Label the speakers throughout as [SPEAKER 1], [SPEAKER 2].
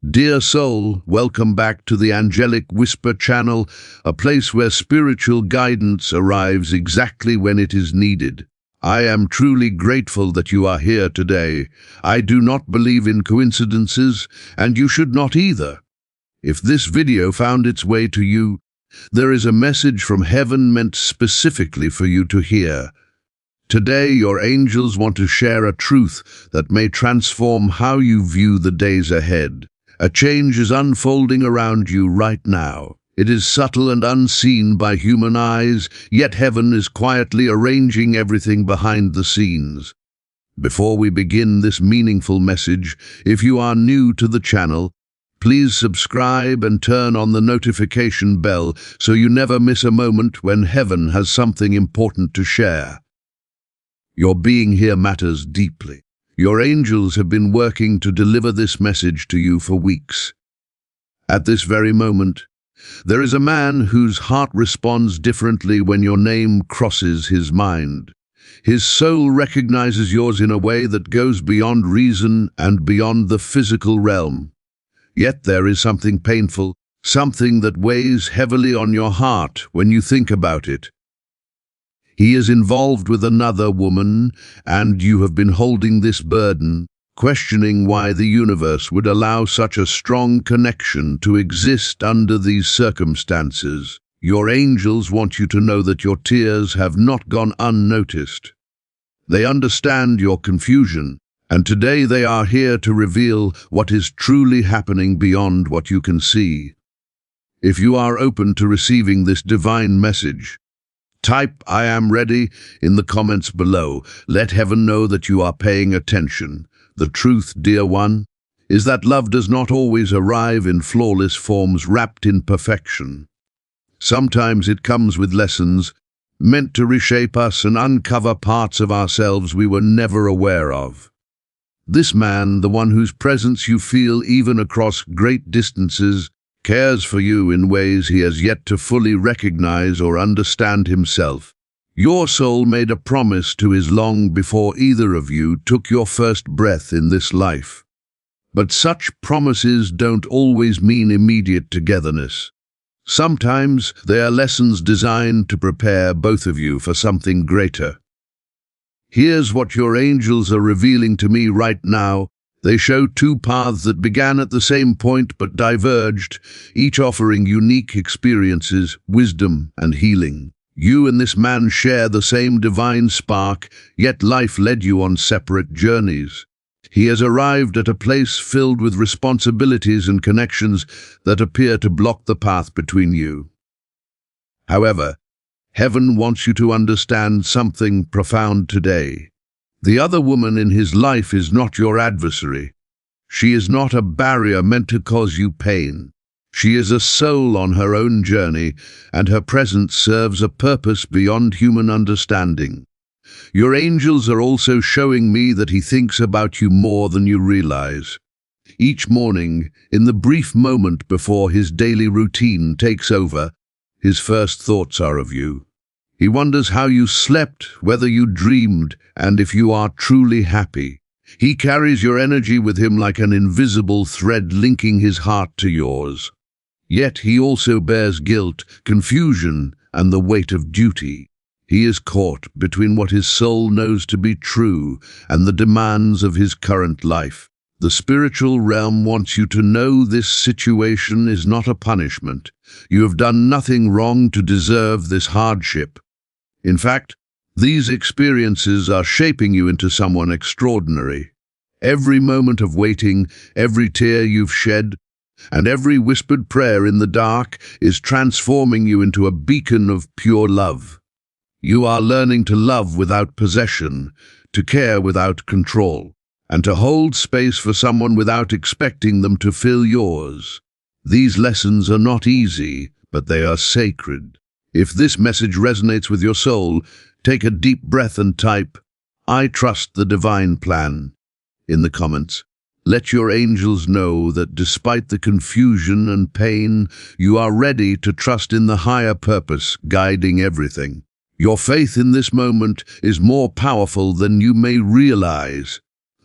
[SPEAKER 1] Dear soul, welcome back to the Angelic Whisper channel, a place where spiritual guidance arrives exactly when it is needed. I am truly grateful that you are here today. I do not believe in coincidences, and you should not either. If this video found its way to you, there is a message from heaven meant specifically for you to hear. Today, your angels want to share a truth that may transform how you view the days ahead. A change is unfolding around you right now. It is subtle and unseen by human eyes, yet heaven is quietly arranging everything behind the scenes. Before we begin this meaningful message, if you are new to the channel, please subscribe and turn on the notification bell so you never miss a moment when heaven has something important to share. Your being here matters deeply. Your angels have been working to deliver this message to you for weeks. At this very moment, there is a man whose heart responds differently when your name crosses his mind. His soul recognizes yours in a way that goes beyond reason and beyond the physical realm. Yet there is something painful, something that weighs heavily on your heart when you think about it. He is involved with another woman, and you have been holding this burden, questioning why the universe would allow such a strong connection to exist under these circumstances. Your angels want you to know that your tears have not gone unnoticed. They understand your confusion, and today they are here to reveal what is truly happening beyond what you can see. If you are open to receiving this divine message, type "I am ready" in the comments below. Let heaven know that you are paying attention. The truth, dear one, is that love does not always arrive in flawless forms wrapped in perfection. Sometimes it comes with lessons meant to reshape us and uncover parts of ourselves we were never aware of. This man, the one whose presence you feel even across great distances, cares for you in ways he has yet to fully recognize or understand himself. Your soul made a promise to his long before either of you took your first breath in this life. But such promises don't always mean immediate togetherness. Sometimes they are lessons designed to prepare both of you for something greater. Here's what your angels are revealing to me right now. They show two paths that began at the same point but diverged, each offering unique experiences, wisdom, and healing. You and this man share the same divine spark, yet life led you on separate journeys. He has arrived at a place filled with responsibilities and connections that appear to block the path between you. However, heaven wants you to understand something profound today. The other woman in his life is not your adversary. She is not a barrier meant to cause you pain. She is a soul on her own journey, and her presence serves a purpose beyond human understanding. Your angels are also showing me that he thinks about you more than you realize. Each morning, in the brief moment before his daily routine takes over, his first thoughts are of you. He wonders how you slept, whether you dreamed, and if you are truly happy. He carries your energy with him like an invisible thread linking his heart to yours. Yet he also bears guilt, confusion, and the weight of duty. He is caught between what his soul knows to be true and the demands of his current life. The spiritual realm wants you to know this situation is not a punishment. You have done nothing wrong to deserve this hardship. In fact, these experiences are shaping you into someone extraordinary. Every moment of waiting, every tear you've shed, and every whispered prayer in the dark is transforming you into a beacon of pure love. You are learning to love without possession, to care without control, and to hold space for someone without expecting them to fill yours. These lessons are not easy, but they are sacred. If this message resonates with your soul, take a deep breath and type, "I trust the divine plan," in the comments. Let your angels know that despite the confusion and pain, you are ready to trust in the higher purpose guiding everything. Your faith in this moment is more powerful than you may realize.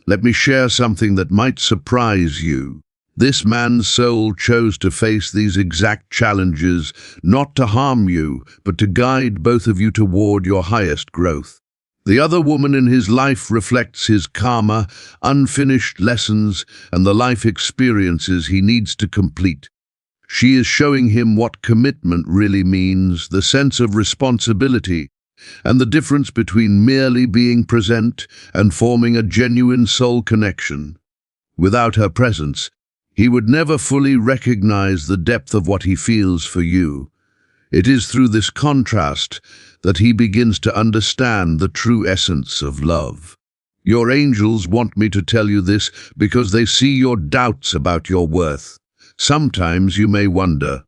[SPEAKER 1] Let me share something that might surprise you. This man's soul chose to face these exact challenges, not to harm you, but to guide both of you toward your highest growth. The other woman in his life reflects his karma, unfinished lessons, and the life experiences he needs to complete. She is showing him what commitment really means, the sense of responsibility, and the difference between merely being present and forming a genuine soul connection. Without her presence, he would never fully recognize the depth of what he feels for you. It is through this contrast that he begins to understand the true essence of love. Your angels want me to tell you this because they see your doubts about your worth. Sometimes you may wonder,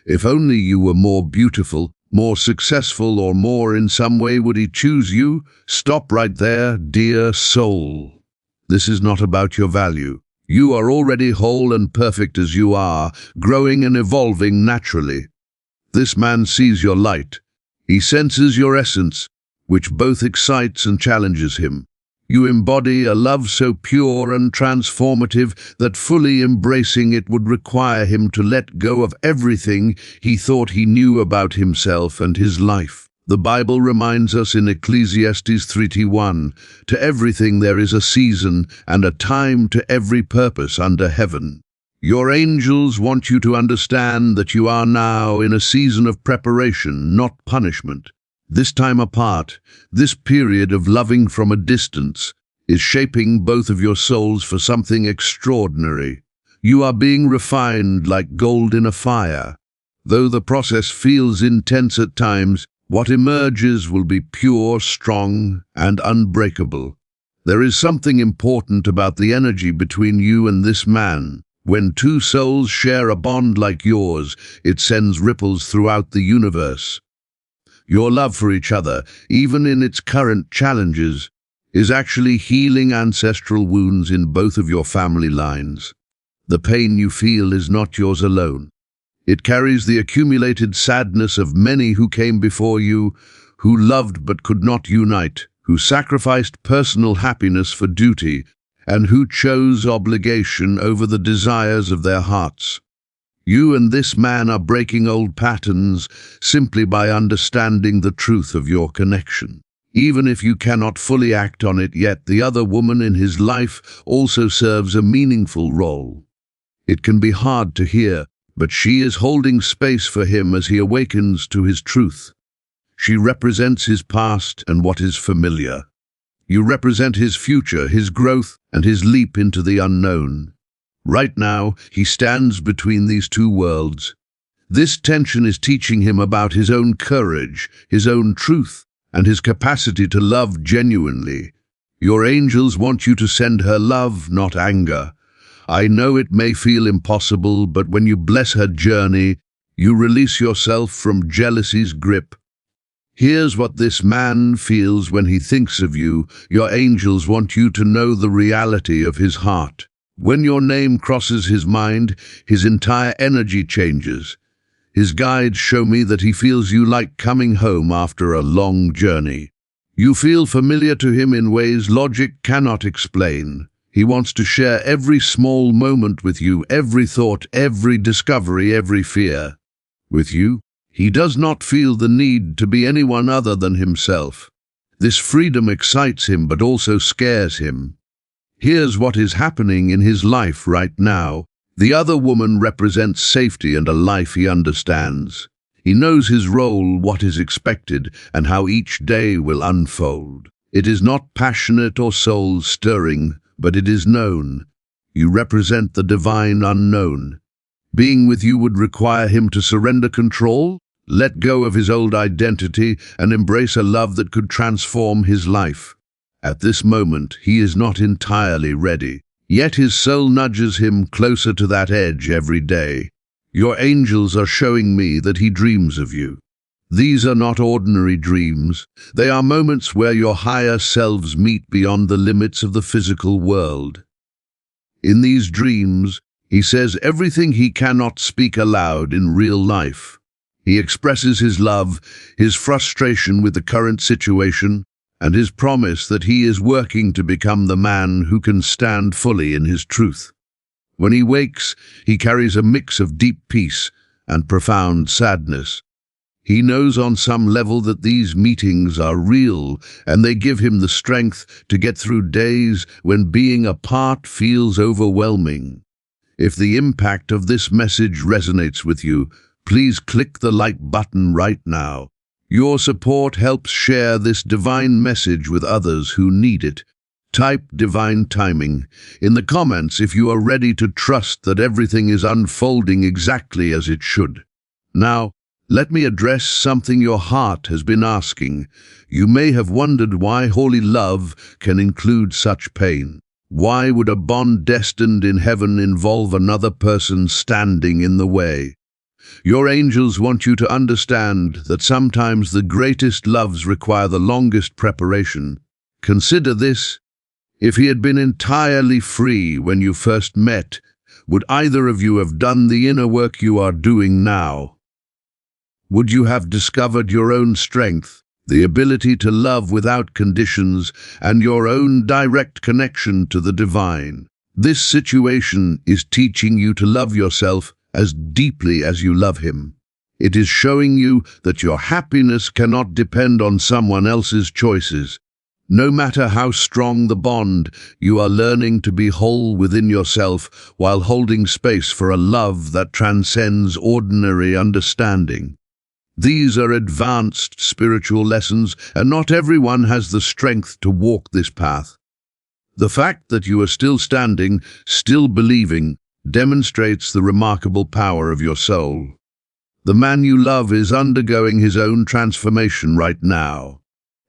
[SPEAKER 1] if only you were more beautiful, more successful, or more in some way would he choose you? Stop right there, dear soul. This is not about your value. You are already whole and perfect as you are, growing and evolving naturally. This man sees your light. He senses your essence, which both excites and challenges him. You embody a love so pure and transformative that fully embracing it would require him to let go of everything he thought he knew about himself and his life. The Bible reminds us in Ecclesiastes 3:1, "To everything there is a season and a time to every purpose under heaven." Your angels want you to understand that you are now in a season of preparation, not punishment. This time apart, this period of loving from a distance, is shaping both of your souls for something extraordinary. You are being refined like gold in a fire. Though the process feels intense at times, what emerges will be pure, strong, and unbreakable. There is something important about the energy between you and this man. When two souls share a bond like yours, it sends ripples throughout the universe. Your love for each other, even in its current challenges, is actually healing ancestral wounds in both of your family lines. The pain you feel is not yours alone. It carries the accumulated sadness of many who came before you, who loved but could not unite, who sacrificed personal happiness for duty, and who chose obligation over the desires of their hearts. You and this man are breaking old patterns simply by understanding the truth of your connection. Even if you cannot fully act on it yet, the other woman in his life also serves a meaningful role. It can be hard to hear, but she is holding space for him as he awakens to his truth. She represents his past and what is familiar. You represent his future, his growth, and his leap into the unknown. Right now, he stands between these two worlds. This tension is teaching him about his own courage, his own truth, and his capacity to love genuinely. Your angels want you to send her love, not anger. I know it may feel impossible, but when you bless her journey, you release yourself from jealousy's grip. Here's what this man feels when he thinks of you. Your angels want you to know the reality of his heart. When your name crosses his mind, his entire energy changes. His guides show me that he feels you like coming home after a long journey. You feel familiar to him in ways logic cannot explain. He wants to share every small moment with you, every thought, every discovery, every fear. With you, he does not feel the need to be anyone other than himself. This freedom excites him but also scares him. Here's what is happening in his life right now. The other woman represents safety and a life he understands. He knows his role, what is expected, and how each day will unfold. It is not passionate or soul-stirring, but it is known. You represent the divine unknown. Being with you would require him to surrender control, let go of his old identity, and embrace a love that could transform his life. At this moment, he is not entirely ready, yet his soul nudges him closer to that edge every day. Your angels are showing me that he dreams of you. These are not ordinary dreams. They are moments where your higher selves meet beyond the limits of the physical world. In these dreams, he says everything he cannot speak aloud in real life. He expresses his love, his frustration with the current situation, and his promise that he is working to become the man who can stand fully in his truth. When he wakes, he carries a mix of deep peace and profound sadness. He knows on some level that these meetings are real, and they give him the strength to get through days when being apart feels overwhelming. If the impact of this message resonates with you, please click the like button right now. Your support helps share this divine message with others who need it. Type divine timing in the comments if you are ready to trust that everything is unfolding exactly as it should. Now, let me address something your heart has been asking. You may have wondered why holy love can include such pain. Why would a bond destined in heaven involve another person standing in the way? Your angels want you to understand that sometimes the greatest loves require the longest preparation. Consider this. If he had been entirely free when you first met, would either of you have done the inner work you are doing now? Would you have discovered your own strength, the ability to love without conditions, and your own direct connection to the divine? This situation is teaching you to love yourself as deeply as you love him. It is showing you that your happiness cannot depend on someone else's choices. No matter how strong the bond, you are learning to be whole within yourself while holding space for a love that transcends ordinary understanding. These are advanced spiritual lessons, and not everyone has the strength to walk this path. The fact that you are still standing, still believing, demonstrates the remarkable power of your soul. The man you love is undergoing his own transformation right now.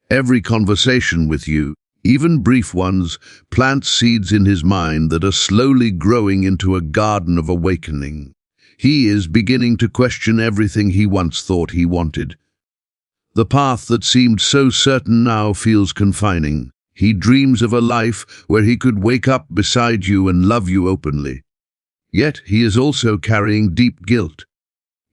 [SPEAKER 1] Every conversation with you, even brief ones, plants seeds in his mind that are slowly growing into a garden of awakening. He is beginning to question everything he once thought he wanted. The path that seemed so certain now feels confining. He dreams of a life where he could wake up beside you and love you openly. Yet he is also carrying deep guilt.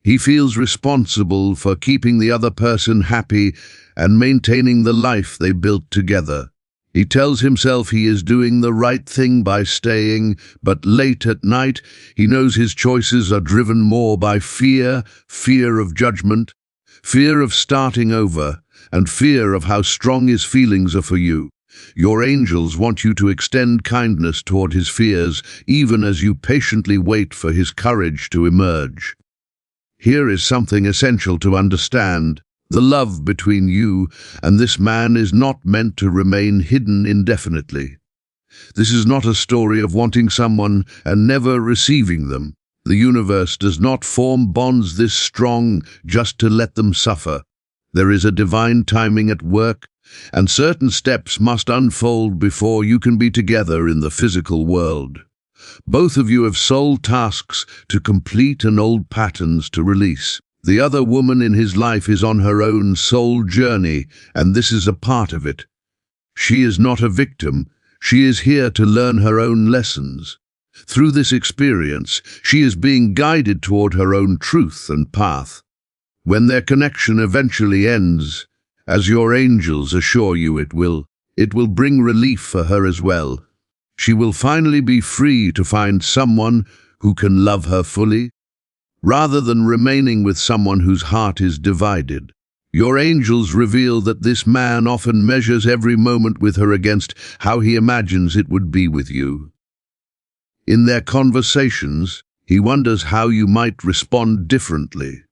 [SPEAKER 1] He feels responsible for keeping the other person happy and maintaining the life they built together. He tells himself he is doing the right thing by staying, but late at night he knows his choices are driven more by fear of judgment, fear of starting over, and fear of how strong his feelings are for you. Your angels want you to extend kindness toward his fears, even as you patiently wait for his courage to emerge. Here is something essential to understand. The love between you and this man is not meant to remain hidden indefinitely. This is not a story of wanting someone and never receiving them. The universe does not form bonds this strong just to let them suffer. There is a divine timing at work, and certain steps must unfold before you can be together in the physical world. Both of you have soul tasks to complete and old patterns to release. The other woman in his life is on her own soul journey, and this is a part of it. She is not a victim. She is here to learn her own lessons. Through this experience, she is being guided toward her own truth and path. When their connection eventually ends, as your angels assure you it will bring relief for her as well. She will finally be free to find someone who can love her fully, rather than remaining with someone whose heart is divided. Your angels reveal that this man often measures every moment with her against how he imagines it would be with you. In their conversations, he wonders how you might respond differently.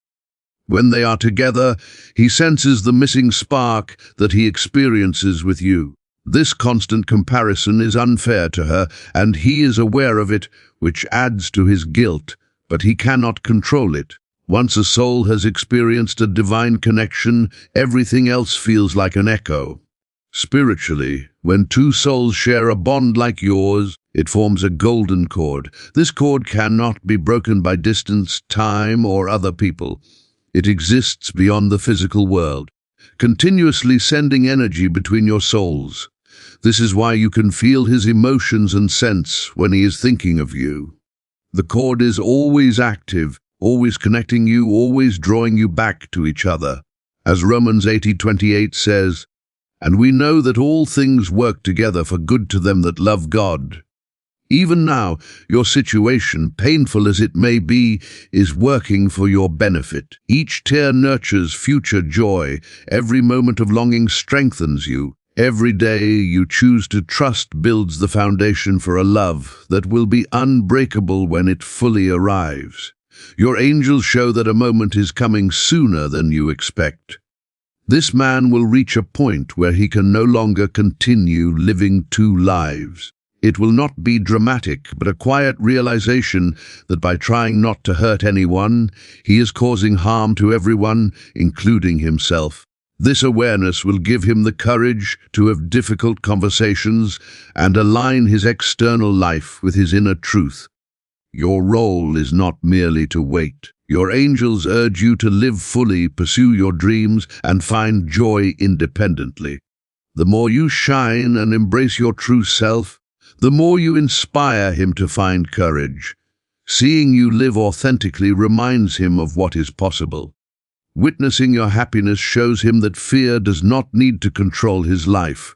[SPEAKER 1] When they are together, he senses the missing spark that he experiences with you. This constant comparison is unfair to her, and he is aware of it, which adds to his guilt. But he cannot control it. Once a soul has experienced a divine connection, everything else feels like an echo. Spiritually, when two souls share a bond like yours, it forms a golden cord. This cord cannot be broken by distance, time, or other people. It exists beyond the physical world, continuously sending energy between your souls. This is why you can feel his emotions and sense when he is thinking of you. The cord is always active, always connecting you, always drawing you back to each other. As Romans 8:28 says, "And we know that all things work together for good to them that love God." Even now, your situation, painful as it may be, is working for your benefit. Each tear nurtures future joy. Every moment of longing strengthens you. Every day you choose to trust builds the foundation for a love that will be unbreakable when it fully arrives. Your angels show that a moment is coming sooner than you expect. This man will reach a point where he can no longer continue living two lives. It will not be dramatic, but a quiet realization that by trying not to hurt anyone, he is causing harm to everyone, including himself. This awareness will give him the courage to have difficult conversations and align his external life with his inner truth. Your role is not merely to wait. Your angels urge you to live fully, pursue your dreams, and find joy independently. The more you shine and embrace your true self, the more you inspire him to find courage. Seeing you live authentically reminds him of what is possible. Witnessing your happiness shows him that fear does not need to control his life.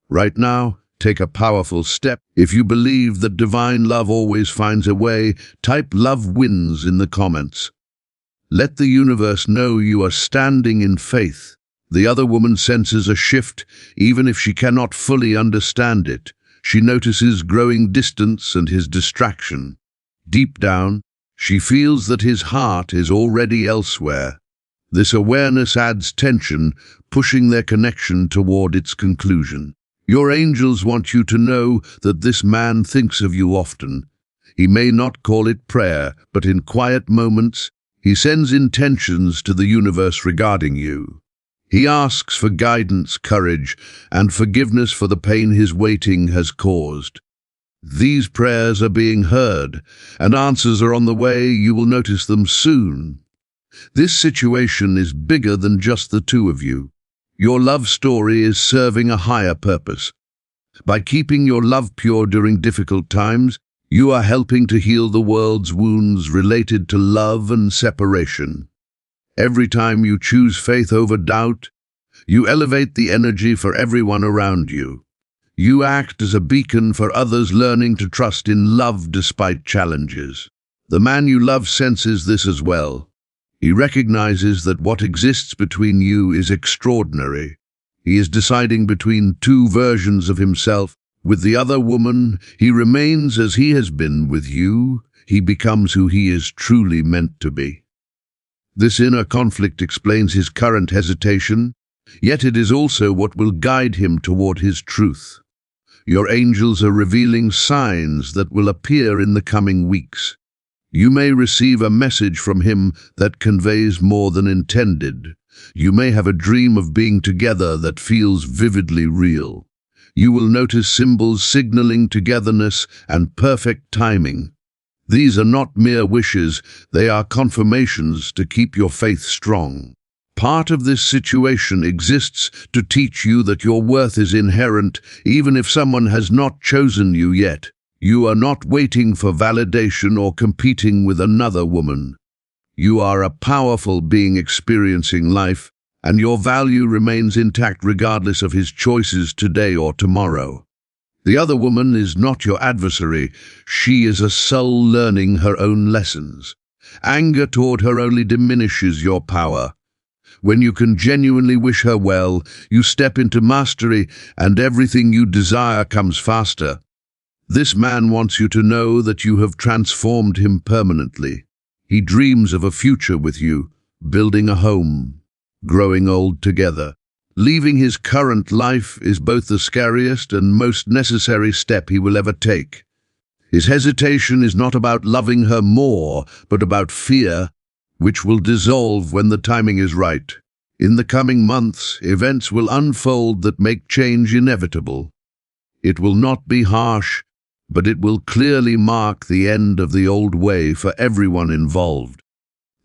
[SPEAKER 1] Right now, take a powerful step. If you believe that divine love always finds a way, type "love wins" in the comments. Let the universe know you are standing in faith. The other woman senses a shift, even if she cannot fully understand it. She notices growing distance and his distraction. Deep down, she feels that his heart is already elsewhere. This awareness adds tension, pushing their connection toward its conclusion. Your angels want you to know that this man thinks of you often. He may not call it prayer, but in quiet moments, he sends intentions to the universe regarding you. He asks for guidance, courage, and forgiveness for the pain his waiting has caused. These prayers are being heard, and answers are on the way. You will notice them soon. This situation is bigger than just the two of you. Your love story is serving a higher purpose. By keeping your love pure during difficult times, you are helping to heal the world's wounds related to love and separation. Every time you choose faith over doubt, you elevate the energy for everyone around you. You act as a beacon for others learning to trust in love despite challenges. The man you love senses this as well. He recognizes that what exists between you is extraordinary. He is deciding between two versions of himself. With the other woman, he remains as he has been. With you, he becomes who he is truly meant to be. This inner conflict explains his current hesitation, yet it is also what will guide him toward his truth. Your angels are revealing signs that will appear in the coming weeks. You may receive a message from him that conveys more than intended. You may have a dream of being together that feels vividly real. You will notice symbols signaling togetherness and perfect timing. These are not mere wishes, they are confirmations to keep your faith strong. Part of this situation exists to teach you that your worth is inherent, even if someone has not chosen you yet. You are not waiting for validation or competing with another woman. You are a powerful being experiencing life, and your value remains intact regardless of his choices today or tomorrow. The other woman is not your adversary. She is a soul learning her own lessons. Anger toward her only diminishes your power. When you can genuinely wish her well, you step into mastery, and everything you desire comes faster. This man wants you to know that you have transformed him permanently. He dreams of a future with you, building a home, growing old together. Leaving his current life is both the scariest and most necessary step he will ever take. His hesitation is not about loving her more, but about fear, which will dissolve when the timing is right. In the coming months, events will unfold that make change inevitable. It will not be harsh, but it will clearly mark the end of the old way for everyone involved.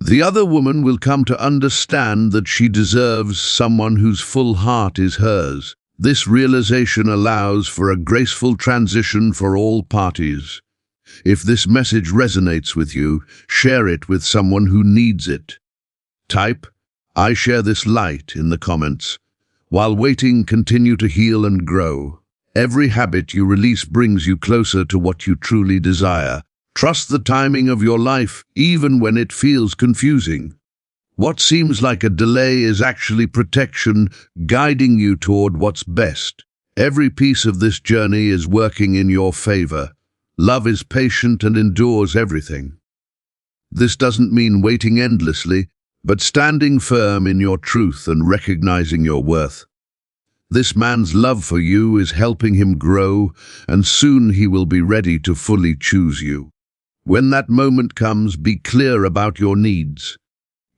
[SPEAKER 1] The other woman will come to understand that she deserves someone whose full heart is hers. This realization allows for a graceful transition for all parties. If this message resonates with you, share it with someone who needs it. Type, "I share this light" in the comments. While waiting, continue to heal and grow. Every habit you release brings you closer to what you truly desire. Trust the timing of your life, even when it feels confusing. What seems like a delay is actually protection, guiding you toward what's best. Every piece of this journey is working in your favor. Love is patient and endures everything. This doesn't mean waiting endlessly, but standing firm in your truth and recognizing your worth. This man's love for you is helping him grow, and soon he will be ready to fully choose you. When that moment comes, be clear about your needs.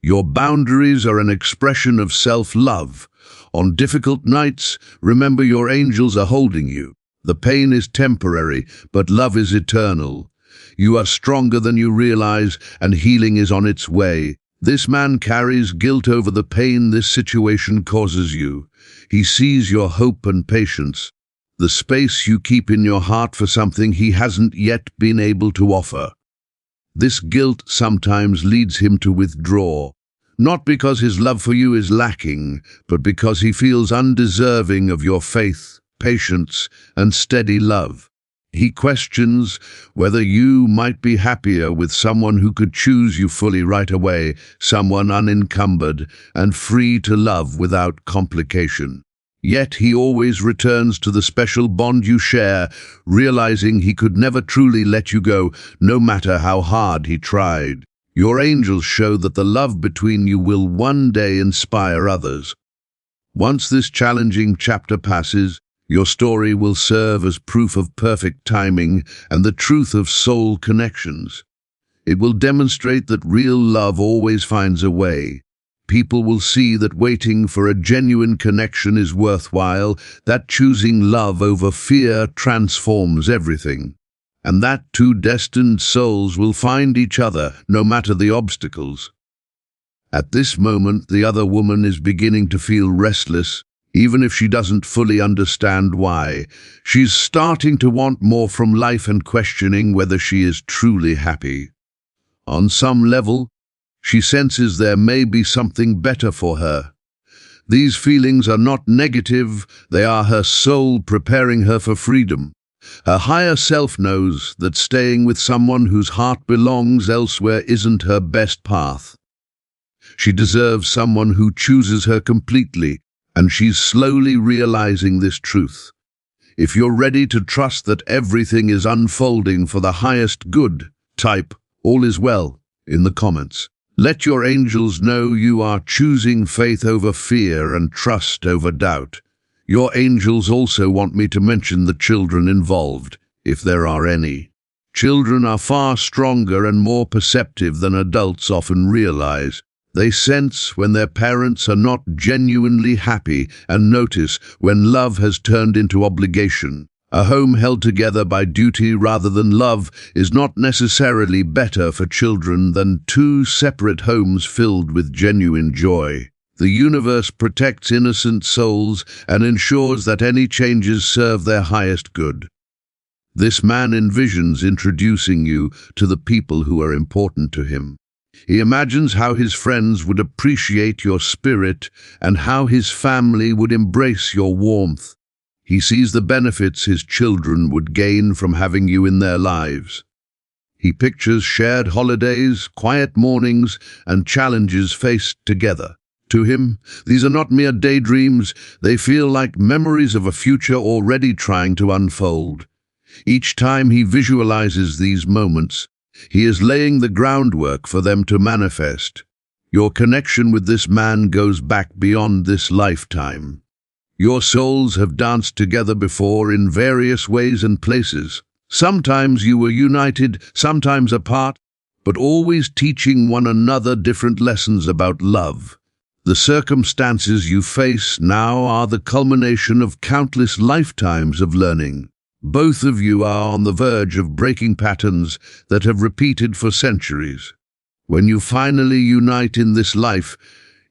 [SPEAKER 1] Your boundaries are an expression of self-love. On difficult nights, remember your angels are holding you. The pain is temporary, but love is eternal. You are stronger than you realize, and healing is on its way. This man carries guilt over the pain this situation causes you. He sees your hope and patience, the space you keep in your heart for something he hasn't yet been able to offer. This guilt sometimes leads him to withdraw, not because his love for you is lacking, but because he feels undeserving of your faith, patience, and steady love. He questions whether you might be happier with someone who could choose you fully right away, someone unencumbered and free to love without complication. Yet he always returns to the special bond you share, realizing he could never truly let you go, no matter how hard he tried. Your angels show that the love between you will one day inspire others. Once this challenging chapter passes, your story will serve as proof of perfect timing and the truth of soul connections. It will demonstrate that real love always finds a way. People will see that waiting for a genuine connection is worthwhile, that choosing love over fear transforms everything, and that two destined souls will find each other, no matter the obstacles. At this moment, the other woman is beginning to feel restless, even if she doesn't fully understand why. She's starting to want more from life and questioning whether she is truly happy. On some level, she senses there may be something better for her. These feelings are not negative, they are her soul preparing her for freedom. Her higher self knows that staying with someone whose heart belongs elsewhere isn't her best path. She deserves someone who chooses her completely, and she's slowly realizing this truth. If you're ready to trust that everything is unfolding for the highest good, type "all is well" in the comments. Let your angels know you are choosing faith over fear and trust over doubt. Your angels also want me to mention the children involved, if there are any. Children are far stronger and more perceptive than adults often realize. They sense when their parents are not genuinely happy and notice when love has turned into obligation. A home held together by duty rather than love is not necessarily better for children than two separate homes filled with genuine joy. The universe protects innocent souls and ensures that any changes serve their highest good. This man envisions introducing you to the people who are important to him. He imagines how his friends would appreciate your spirit and how his family would embrace your warmth. He sees the benefits his children would gain from having you in their lives. He pictures shared holidays, quiet mornings, and challenges faced together. To him, these are not mere daydreams, they feel like memories of a future already trying to unfold. Each time he visualizes these moments, he is laying the groundwork for them to manifest. Your connection with this man goes back beyond this lifetime. Your souls have danced together before in various ways and places. Sometimes you were united, sometimes apart, but always teaching one another different lessons about love. The circumstances you face now are the culmination of countless lifetimes of learning. Both of you are on the verge of breaking patterns that have repeated for centuries. When you finally unite in this life,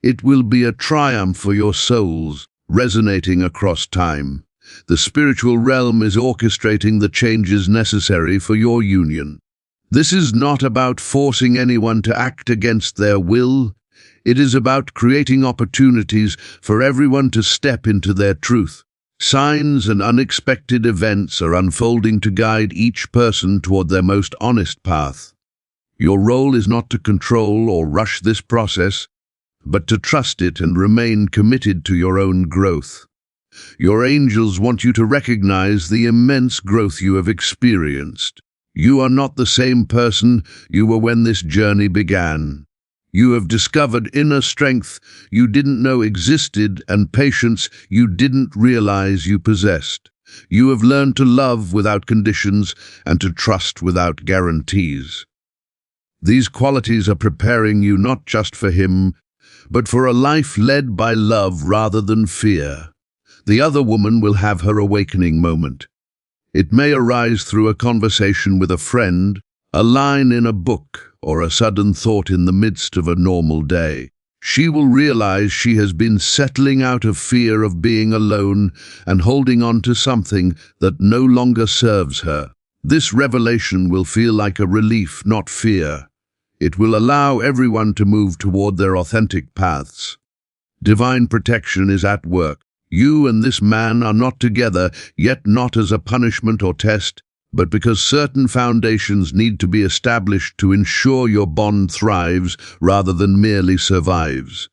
[SPEAKER 1] it will be a triumph for your souls, resonating across time. The spiritual realm is orchestrating the changes necessary for your union. This is not about forcing anyone to act against their will. It is about creating opportunities for everyone to step into their truth. Signs and unexpected events are unfolding to guide each person toward their most honest path. Your role is not to control or rush this process, but to trust it and remain committed to your own growth. Your angels want you to recognize the immense growth you have experienced. You are not the same person you were when this journey began. You have discovered inner strength you didn't know existed and patience you didn't realize you possessed. You have learned to love without conditions and to trust without guarantees. These qualities are preparing you not just for him, but for a life led by love rather than fear. The other woman will have her awakening moment. It may arise through a conversation with a friend, a line in a book, or a sudden thought in the midst of a normal day. She will realize she has been settling out of fear of being alone and holding on to something that no longer serves her. This revelation will feel like a relief, not fear. It will allow everyone to move toward their authentic paths. Divine protection is at work. You and this man are not together, yet not as a punishment or test, but because certain foundations need to be established to ensure your bond thrives rather than merely survives.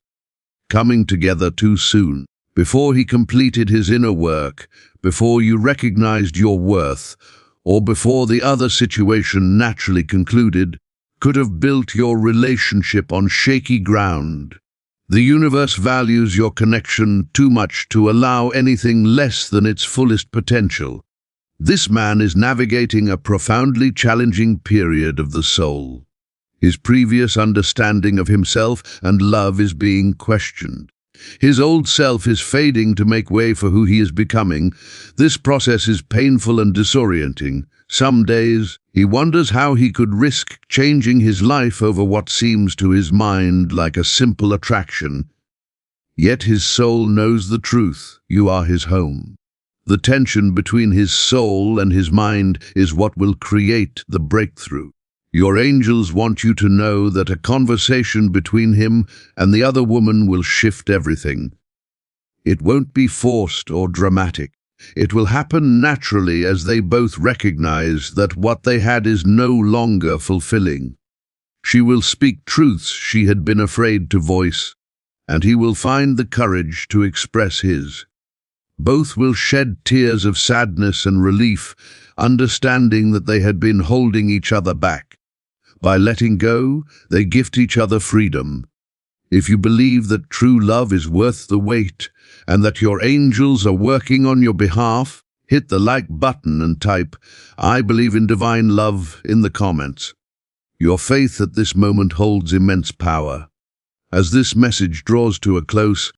[SPEAKER 1] Coming together too soon, before he completed his inner work, before you recognized your worth, or before the other situation naturally concluded, could have built your relationship on shaky ground. The universe values your connection too much to allow anything less than its fullest potential. This man is navigating a profoundly challenging period of the soul. His previous understanding of himself and love is being questioned. His old self is fading to make way for who he is becoming. This process is painful and disorienting. Some days, he wonders how he could risk changing his life over what seems to his mind like a simple attraction. Yet his soul knows the truth. You are his home. The tension between his soul and his mind is what will create the breakthrough. Your angels want you to know that a conversation between him and the other woman will shift everything. It won't be forced or dramatic. It will happen naturally as they both recognize that what they had is no longer fulfilling. She will speak truths she had been afraid to voice, and he will find the courage to express his. Both will shed tears of sadness and relief, understanding that they had been holding each other back. By letting go, they gift each other freedom. If you believe that true love is worth the wait, and that your angels are working on your behalf, hit the like button and type, "I believe in divine love," in the comments. Your faith at this moment holds immense power. As this message draws to a close,